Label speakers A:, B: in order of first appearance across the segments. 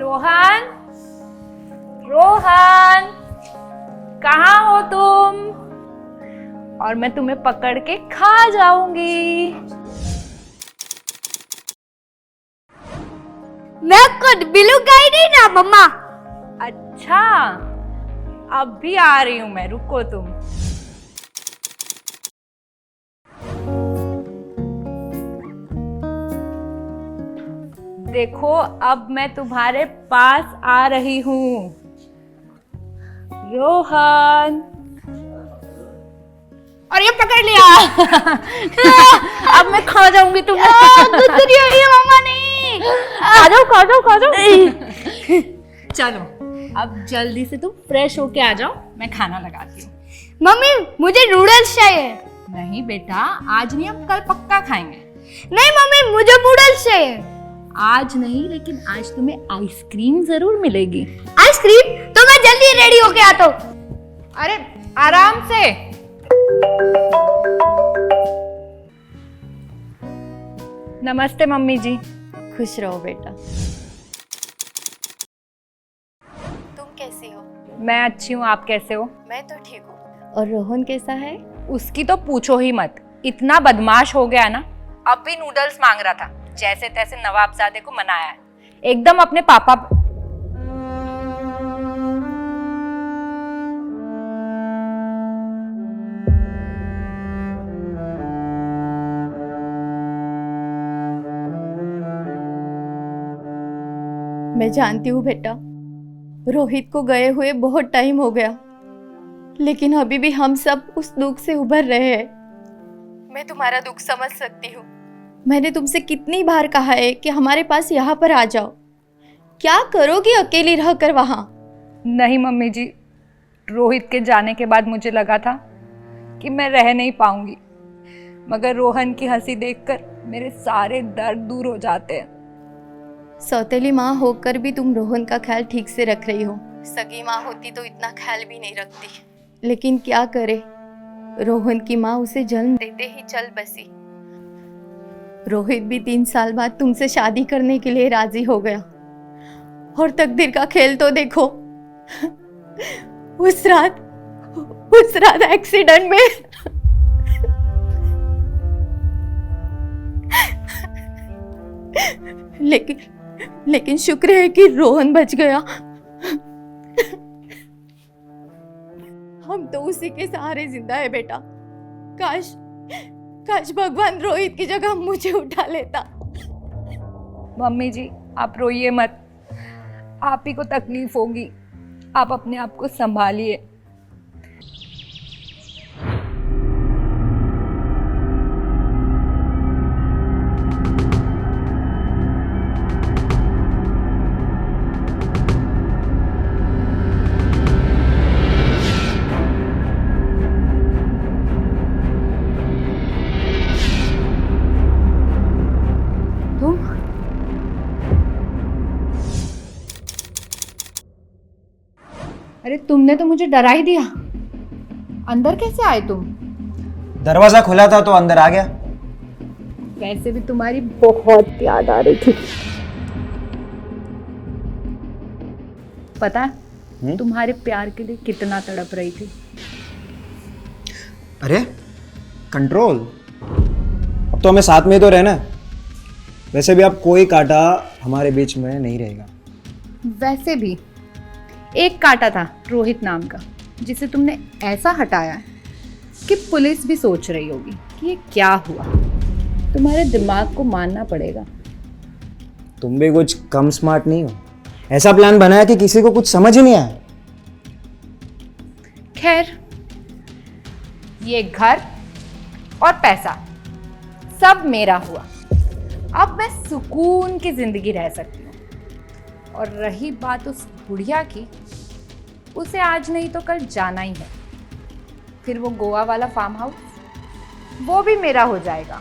A: रोहन, रोहन, कहाँ हो तुम? और मैं तुम्हें पकड़ के खा जाऊंगी।
B: मैं खुद बिल्लू गई नहीं ना मम्मा।
A: अच्छा, अब भी आ रही हूं मैं, रुको तुम। देखो, अब मैं तुम्हारे पास आ रही हूँ। रोहन, और ये पकड़ लिया। अब मैं खा जाऊंगी तुम्हें।
B: दूसरी है मम्मा नहीं।
A: खा जाओ, खा जाओ, खा जाओ। चलो, अब जल्दी से तुम फ्रेश होके आ जाओ, मैं खाना लगाती हूँ।
B: मम्मी मुझे नूडल्स चाहिए।
A: नहीं बेटा, आज नहीं, हम कल पक्का खाएंगे।
B: नहीं मम्मी मुझे नूडल्स चाहिए।
A: आज नहीं, लेकिन आज तुम्हें आइसक्रीम जरूर मिलेगी।
B: आइसक्रीम? तो मैं जल्दी रेडी होके आता हूँ।
A: अरे आराम से। नमस्ते मम्मी जी।
B: खुश रहो बेटा। तुम कैसी हो?
A: मैं अच्छी हूँ, आप कैसे हो?
B: मैं तो ठीक हूँ। और रोहन कैसा है?
A: उसकी तो पूछो ही मत, इतना बदमाश हो गया ना। अब भी नूडल्स मांग रहा था, जैसे तैसे नवाबजादे को मनाया है, एकदम अपने पापा।
B: मैं जानती हूँ बेटा, रोहित को गए हुए बहुत टाइम हो गया, लेकिन अभी भी हम सब उस दुख से उभर रहे हैं। मैं तुम्हारा दुख समझ सकती हूँ। मैंने तुमसे कितनी बार कहा है कि हमारे पास यहाँ पर आ जाओ। क्या करोगी अकेली रहकर वहाँ?
A: नहीं मम्मी जी, रोहित के जाने के बाद मुझे लगा था कि मैं रह नहीं पाऊंगी, मगर रोहन की हंसी देखकर मेरे सारे दर्द दूर हो जाते हैं।
B: सौतेली माँ होकर भी तुम रोहन का ख्याल ठीक से रख रही हो। सगी माँ होती तो इतना ख्याल भी नहीं रखती। लेकिन क्या करे, रोहन की माँ उसे जन्म देते ही चल बसी। रोहित भी 3 साल बाद तुमसे शादी करने के लिए राजी हो गया। और तकदीर का खेल तो देखो। उस रात एक्सीडेंट में लेकिन शुक्र है कि रोहन बच गया। हम तो उसी के सहारे जिंदा है बेटा। काश भगवान रोहित की जगह मुझे उठा लेता।
A: मम्मी जी, आप रोइए मत, आप ही को तकलीफ होगी, आप अपने आप को संभालिए। अरे तुमने तो मुझे डरा ही दिया। अंदर कैसे आए तुम?
C: दरवाजा खुला था तो अंदर आ गया।
A: वैसे भी तुम्हारी बहुत याद आ रही थी। पता है तुम्हारे प्यार के लिए कितना तड़प रही थी।
C: अरे कंट्रोल, अब तो हमें साथ में ही तो रहना है। वैसे भी अब कोई कांटा हमारे बीच में नहीं रहेगा।
A: वैसे भी एक कांटा था रोहित नाम का, जिसे तुमने ऐसा हटाया कि पुलिस भी सोच रही होगी कि ये क्या हुआ। तुम्हारे दिमाग को मानना पड़ेगा।
C: तुम भी कुछ कम स्मार्ट नहीं हो। ऐसा प्लान बनाया कि किसी को कुछ समझ ही नहीं आया।
A: खैर, ये घर और पैसा सब मेरा हुआ। अब मैं सुकून की जिंदगी रह सकती हूँ। और रही बात उस बुढ़िया की, उसे आज नहीं तो कल जाना ही है। फिर वो गोवा वाला फार्म हाउस, वो भी मेरा हो जाएगा।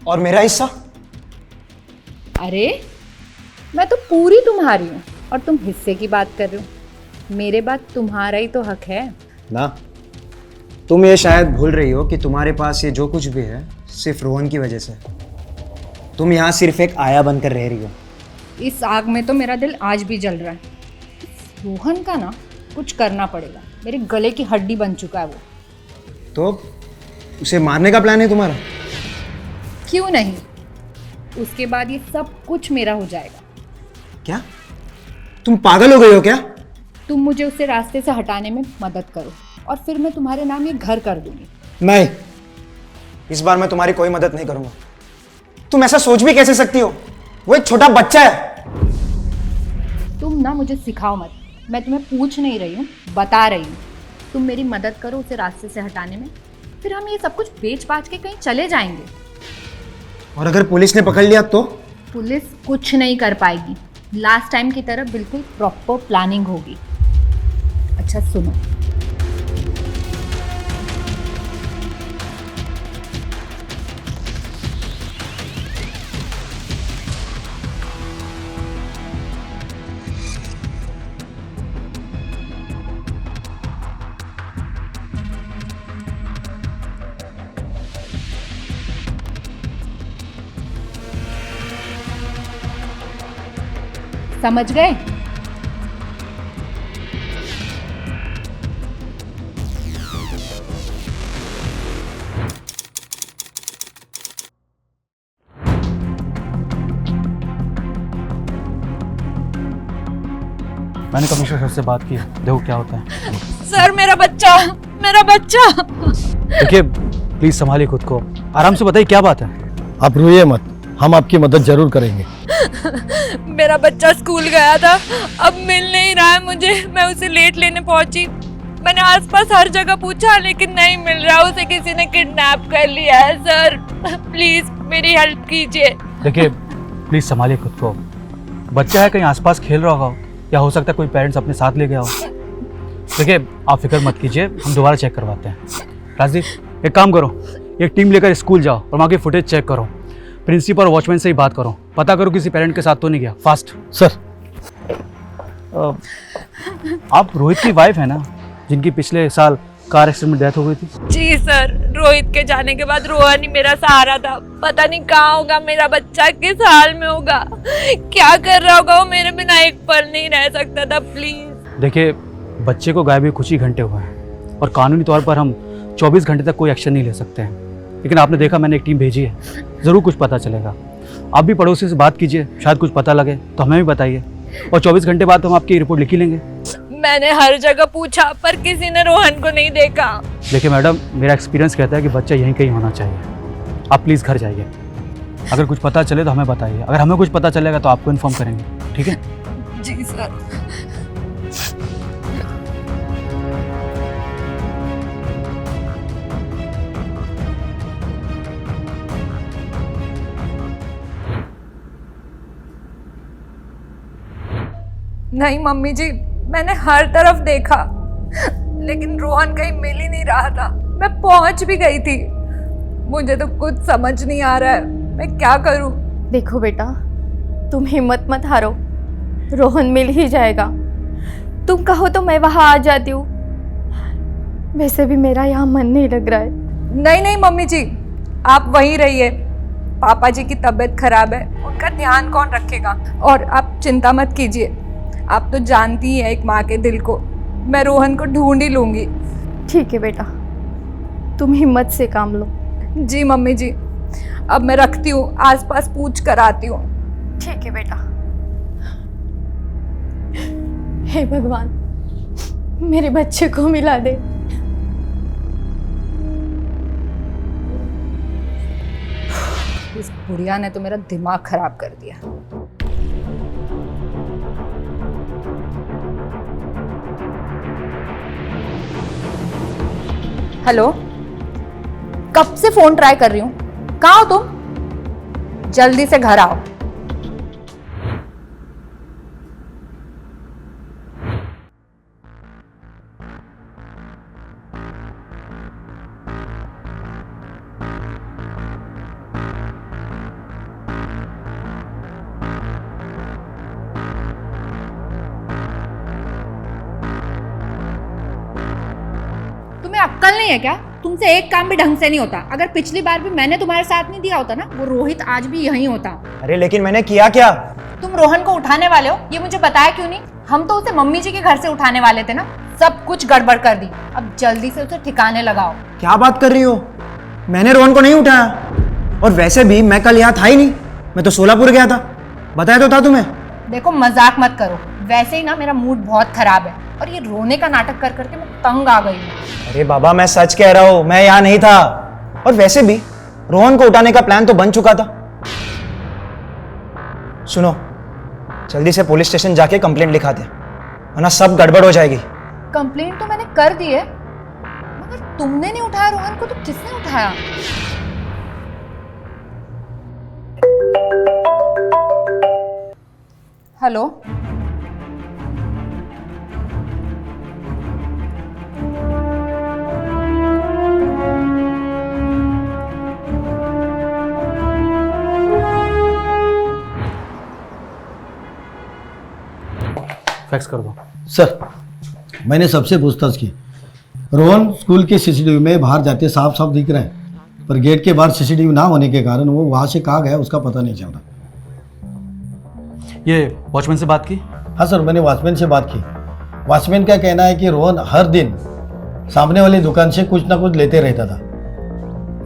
C: और मेरा हिस्सा?
A: अरे मैं तो पूरी तुम्हारी हूँ और तुम हिस्से की बात कर रहे हो। मेरे बाद तुम्हारा ही तो हक है
C: ना। तुम ये शायद भूल रही हो कि तुम्हारे पास ये जो कुछ भी है सिर्फ रोहन की वजह से। तुम यहाँ सिर्फ एक आया बनकर रह रही हो।
A: इस आग में तो मेरा दिल आज भी जल रहा है। रोहन का ना कुछ करना पड़ेगा, मेरे गले की हड्डी बन चुका है वो।
C: तो उसे मारने का प्लान है तुम्हारा?
A: क्यों नहीं, उसके बाद ये सब कुछ मेरा हो जाएगा।
C: क्या तुम पागल हो गई हो क्या?
A: तुम मुझे उससे रास्ते से हटाने में मदद करो और फिर मैं तुम्हारे नाम ये घर कर दूंगी।
C: नहीं, इस बार मैं तुम्हारी कोई मदद नहीं करूंगा। तुम ऐसा सोच भी कैसे सकती हो? वो एक छोटा बच्चा है।
A: तुम ना मुझे सिखाओ मत, मैं तुम्हें पूछ नहीं रही हूँ, बता रही हूँ। तुम मेरी मदद करो उसे रास्ते से हटाने में, फिर हम ये सब कुछ बेच बाच के कहीं चले जाएंगे।
C: और अगर पुलिस ने पकड़ लिया तो?
A: पुलिस कुछ नहीं कर पाएगी। लास्ट टाइम की तरह बिल्कुल प्रॉपर प्लानिंग होगी। अच्छा सुनो, समझ गए?
D: मैंने कमिश्नर सर से बात की, देखो क्या होता है।
A: सर मेरा बच्चा, मेरा बच्चा।
D: देखिए प्लीज संभालिए खुद को, आराम से बताइए क्या बात है।
E: आप रोइए मत, हम आपकी मदद जरूर करेंगे।
F: मेरा बच्चा स्कूल गया था, अब मिल नहीं रहा है मुझे। मैं उसे लेट लेने पहुंची, मैंने आसपास हर जगह पूछा लेकिन नहीं मिल रहा। उसे किसी ने किडनैप कर लिया है। सर प्लीज मेरी हेल्प कीजिए।
D: देखिए प्लीज संभालिए खुद को, बच्चा है कहीं आसपास खेल रहा होगा या हो सकता है कोई पेरेंट्स अपने साथ ले गया हो। देखिए आप फिक्र मत कीजिए, हम दोबारा चेक करवाते हैं। राजदीप एक काम करो, एक टीम लेकर स्कूल जाओ और वहाँ की फुटेज चेक करो, प्रिंसिपल और वॉचमैन से ही बात करो, पता करो किसी पेरेंट के साथ तो नहीं गया। फास्ट।
E: सर
D: आप रोहित की वाइफ है ना, जिनकी पिछले साल कार एक्सीडेंट में डेथ हो गई थी?
F: जी सर, रोहित के जाने के बाद रोहन ही मेरा सहारा था। पता नहीं कहाँ होगा मेरा बच्चा, किस हाल में होगा, क्या कर रहा होगा। वो मेरे बिना एक पल नहीं रह सकता था। प्लीज।
D: देखिए बच्चे को गायब हुए कुछ ही घंटे हुए हैं और कानूनी तौर पर हम 24 घंटे तक कोई एक्शन नहीं ले सकते हैं, लेकिन आपने देखा मैंने एक टीम भेजी है, ज़रूर कुछ पता चलेगा। आप भी पड़ोसी से बात कीजिए, शायद कुछ पता लगे तो हमें भी बताइए, और 24 घंटे बाद हम आपकी रिपोर्ट लिख ही लेंगे।
F: मैंने हर जगह पूछा पर किसी ने रोहन को नहीं देखा।
D: देखिए मैडम, मेरा एक्सपीरियंस कहता है कि बच्चा यहीं कहीं होना चाहिए। आप प्लीज़ घर जाइए, अगर कुछ पता चले तो हमें बताइए, अगर हमें कुछ पता चलेगा तो आपको इन्फॉर्म करेंगे, ठीक है?
F: जी सर। नहीं मम्मी जी, मैंने हर तरफ देखा लेकिन रोहन कहीं मिल ही नहीं रहा था। मैं पहुंच भी गई थी, मुझे तो कुछ समझ नहीं आ रहा है, मैं क्या करूं।
B: देखो बेटा, तुम हिम्मत मत हारो, रोहन मिल ही जाएगा। तुम कहो तो मैं वहाँ आ जाती हूँ, वैसे भी मेरा यहाँ मन नहीं लग रहा है।
F: नहीं नहीं मम्मी जी, आप वहीं रहिए। पापा जी की तबीयत खराब है, उनका ध्यान कौन रखेगा। और आप चिंता मत कीजिए, आप तो जानती ही है एक माँ के दिल को। मैं रोहन को ढूंढ ही लूंगी।
B: ठीक है बेटा, तुम हिम्मत से काम लो।
F: जी मम्मी जी, अब मैं रखती हूँ, आसपास पूछ कर आती हूँ।
B: ठीक है बेटा। हे भगवान, मेरे बच्चे को मिला दे।
A: इस बुढ़िया ने तो मेरा दिमाग खराब कर दिया। हेलो, कब से फोन ट्राई कर रही हूँ, कहाँ हो तुम? जल्दी से घर आओ। तुम्हें अक्कल नहीं है क्या? तुमसे एक काम भी ढंग से नहीं होता। अगर पिछली बार भी मैंने तुम्हारे साथ नहीं दिया होता ना, वो रोहित आज भी यहीं होता।
C: अरे लेकिन मैंने किया क्या?
A: तुम तुम रोहन को उठाने वाले हो ये मुझे बताया क्यों नहीं? हम तो उसे मम्मी जी के घर से उठाने वाले थे ना। सब कुछ गड़बड़ कर दी, अब जल्दी से उसे ठिकाने लगाओ।
C: क्या बात कर रही हो? मैंने रोहन को नहीं उठाया, और वैसे भी मैं कल यहाँ था ही नहीं, मैं तो सोलापुर गया था, बताया तो था तुम्हें।
A: देखो मजाक मत करो, वैसे ही ना मेरा मूड बहुत खराब है और ये रोने का नाटक कर करके मैं तंग आ गई हूँ।
C: अरे बाबा मैं सच कह रहा हूँ, मैं यहाँ नहीं था, और वैसे भी रोहन को उठाने का प्लान तो बन चुका था। सुनो, जल्दी से पुलिस स्टेशन जाके कंप्लेंट लिखा दे, वरना सब गड़बड़ हो जाएगी।
A: कंप्लेंट तो मैंने कर दी है, मगर तुमने नहीं उठाया रोहन को, तो किसने उठाया? हेलो,
D: फैक्स कर दो।
E: सर, मैंने सबसे पूछताछ की। रोहन स्कूल के सीसीटीवी में बाहर जाते साफ साफ दिख रहे हैं, पर गेट के बाहर सीसीटीवी ना होने के कारण वो वहाँ से कहाँ गया उसका पता नहीं चल रहा।
D: ये वॉचमैन से बात की?
E: हाँ सर, मैंने वॉचमैन से बात की। वॉचमैन का कहना है कि रोहन हर दिन सामने वाली दुकान से कुछ ना कुछ लेते रहता था,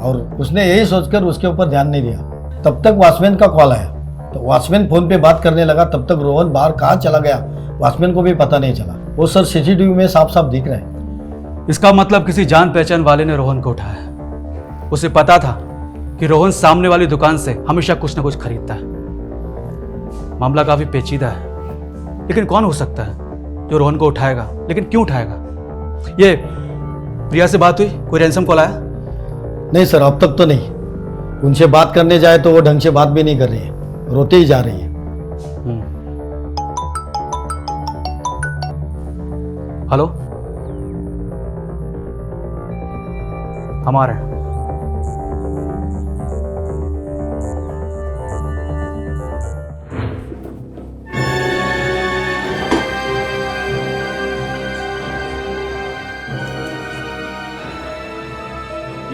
E: और उसने यही सोचकर उसके ऊपर ध्यान नहीं दिया। तब तक वॉचमैन का कॉल आया, तो वॉचमैन फ़ोन पे बात करने लगा, तब तक रोहन बाहर कहाँ चला गया वॉचमैन को भी पता नहीं चला। वो सर सीसीटीवी में साफ साफ दिख रहे हैं।
D: इसका मतलब किसी जान पहचान वाले ने रोहन को उठाया। उसे पता था कि रोहन सामने वाली दुकान से हमेशा कुछ ना कुछ खरीदता है। मामला काफी पेचीदा है, लेकिन कौन हो सकता है जो रोहन को उठाएगा? लेकिन क्यों उठाएगा? ये प्रिया से बात हुई? कोई रैंसम कॉल आया?
E: नहीं सर, अब तक तो नहीं। उनसे बात करने जाए तो वो ढंग से बात भी नहीं कर रही है, रोते ही जा रही है।
D: हेलो, हमारे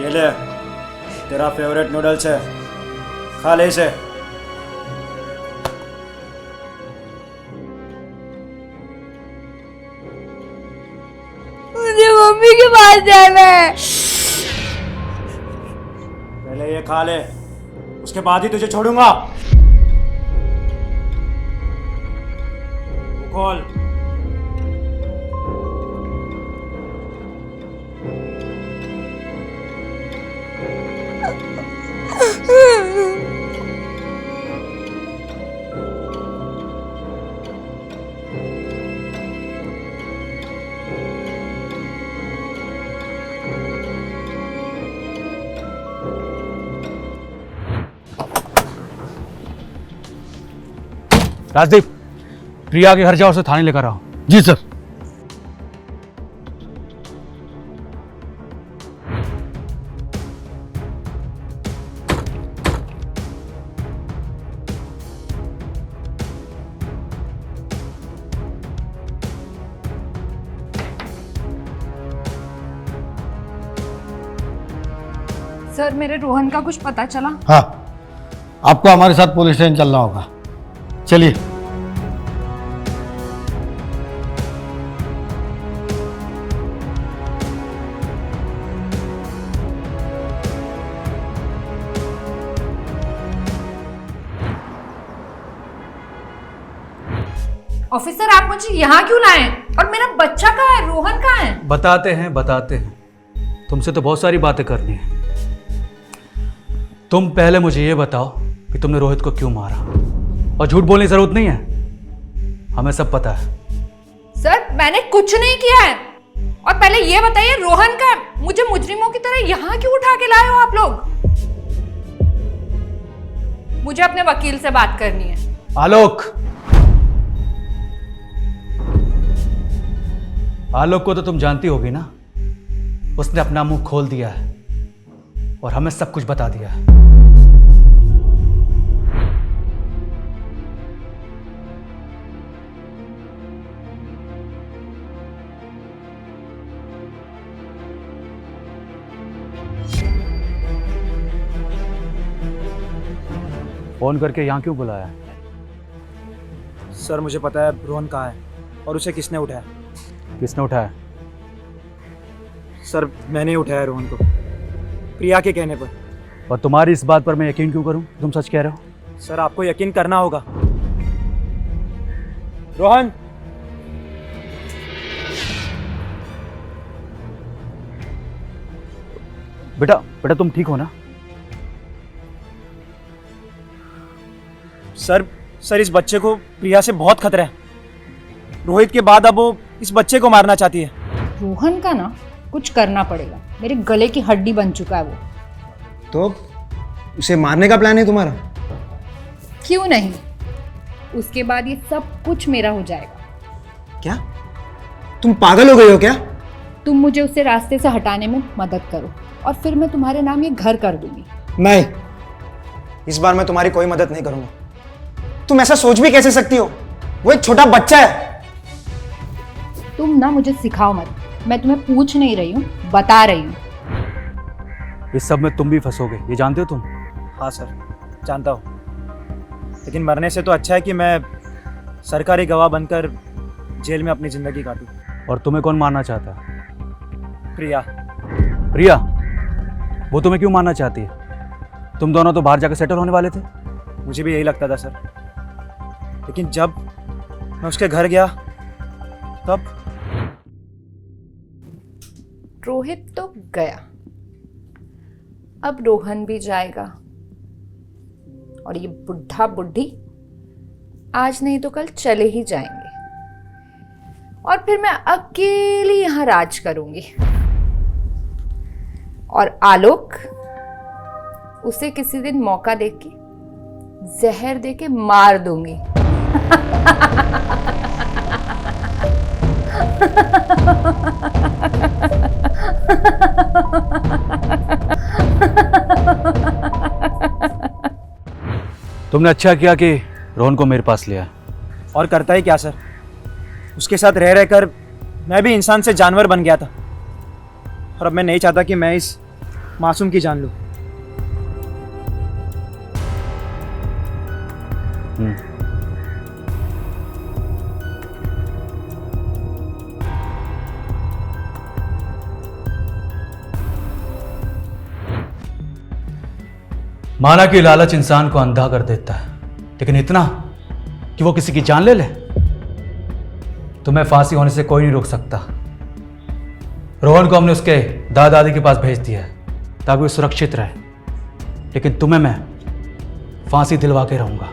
C: ये ले, तेरा फेवरेट नूडल्स है, खा ले इसे।
F: मुझे मम्मी के पास जाना है।
C: पहले ये खा ले, उसके बाद ही तुझे छोड़ूंगा। खोल।
D: राजदीप, प्रिया के घर जाओ, उसे थाने लेकर आओ।
E: जी सर।
A: सर, मेरे रोहन का कुछ पता चला?
E: हाँ, आपको हमारे साथ पुलिस स्टेशन चलना होगा। चलिए।
A: ऑफिसर, आप मुझे यहाँ क्यों लाए? और मेरा बच्चा कहाँ है? रोहन कहाँ है?
D: बताते हैं। तुमसे तो बहुत सारी बातें करनी है। तुम पहले मुझे ये बताओ कि तुमने रोहित को क्यों मारा, और झूठ बोलने की जरूरत नहीं है, हमें सब पता है।
A: सर, मैंने कुछ नहीं किया है। और पहले ये बताइए, रोहन का मुझे मुजरिमों की तरह यहाँ क्यों उठा के लाए हो आप लोग? मुझे अपने वकील से बात करनी है।
D: आलोक को तो तुम जानती होगी ना, उसने अपना मुंह खोल दिया है और हमें सब कुछ बता दिया है। फोन करके यहाँ क्यों बुलाया?
C: सर मुझे पता है रोहन कहाँ है और उसे किसने उठाया।
D: किसने उठाया?
C: सर मैंने ही उठाया रोहन को, प्रिया के कहने पर।
D: और तुम्हारी इस बात पर मैं यकीन क्यों करूं? तुम सच कह रहे हो?
C: सर आपको यकीन करना होगा। रोहन,
D: बेटा बेटा तुम ठीक हो ना?
C: सर इस बच्चे को प्रिया से बहुत खतरा है। रोहित के बाद अब वो इस बच्चे को मारना चाहती है।
A: रोहन का ना कुछ करना पड़ेगा, मेरे गले की हड्डी बन चुका है वो।
C: तो उसे मारने का प्लान है तुम्हारा?
A: क्यों नहीं, उसके बाद ये सब कुछ मेरा हो जाएगा।
C: क्या तुम पागल हो गई हो क्या?
A: तुम मुझे उससे रास्ते से हटाने में मदद करो और फिर मैं तुम्हारे नाम ये घर कर दूंगी।
C: नहीं, इस बार मैं तुम्हारी कोई मदद नहीं करूंगा। तुम ऐसा सोच भी कैसे सकती हो? वो एक छोटा बच्चा है।
A: तुम ना मुझे सिखाओ मत, मैं तुम्हें पूछ नहीं रही हूँ, बता रही हूँ।
D: इस सब में तुम भी फंसोगे, ये जानते हो तुम?
C: हाँ सर, जानता हूँ, लेकिन मरने से तो अच्छा है कि मैं सरकारी गवाह बनकर जेल में अपनी जिंदगी काटूं।
D: और तुम्हें कौन मारना चाहता है?
C: प्रिया।
D: प्रिया? वो तुम्हें क्यों मारना चाहती है? तुम दोनों तो बाहर जाकर सेटल होने वाले थे।
C: मुझे भी यही लगता था सर, लेकिन जब मैं उसके घर गया तब
A: रोहित तो गया, अब रोहन भी जाएगा और ये बुढ़ा बुढ़ी आज नहीं तो कल चले ही जाएंगे और फिर मैं अकेली यहां राज करूंगी। और आलोक, उसे किसी दिन मौका देके जहर देके मार दूंगी।
D: तुमने अच्छा किया कि रोहन को मेरे पास लिया।
C: और करता ही क्या सर, उसके साथ रह रहकर मैं भी इंसान से जानवर बन गया था और अब मैं नहीं चाहता कि मैं इस मासूम की जान लूं।
D: माना कि लालच इंसान को अंधा कर देता है, लेकिन इतना कि वो किसी की जान ले ले? तुम्हें फांसी होने से कोई नहीं रोक सकता। रोहन को हमने उसके दादा दादी के पास भेज दिया है ताकि वो सुरक्षित रहे, लेकिन तुम्हें मैं फांसी दिलवा के रहूंगा।